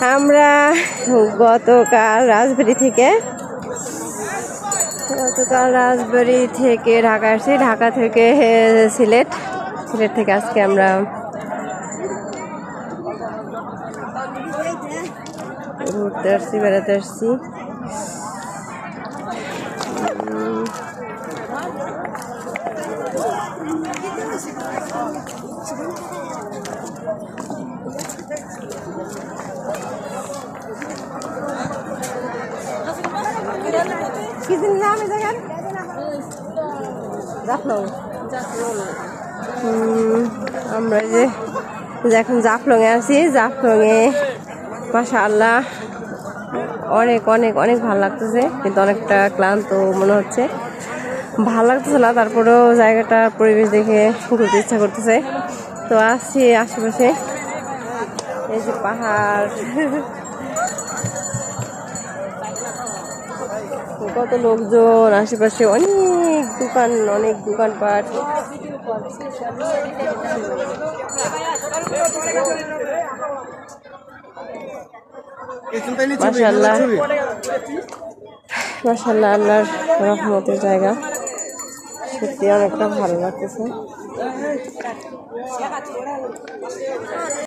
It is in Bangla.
আমরা গতকাল রাজবাড়ি থেকে ঢাকা আসছি, ঢাকা থেকে সিলেট থেকে আজকে আমরা ঘুরতে আসছি, বেড়াতে আসছি। আমরা যে এখন জাফলংয়ে আছি। জাফলংয়ে মাশাআল্লাহ অনেক অনেক অনেক ভালো লাগতেছে, কিন্তু অনেকটা ক্লান্ত মনে হচ্ছে। ভালো লাগতেছে না, তারপরেও জায়গাটার পরিবেশ দেখে ঘুরতে ইচ্ছা করতেছে। তো আসছি আশেপাশে, এই যে পাহাড়, কত লোকজন, আশেপাশে অনেক দোকানপাট। মাশাআল্লাহ মাশাআল্লাহ, আল্লাহর রহমতের জায়গা, সত্যি অনেকটা ভালো লাগতেছে।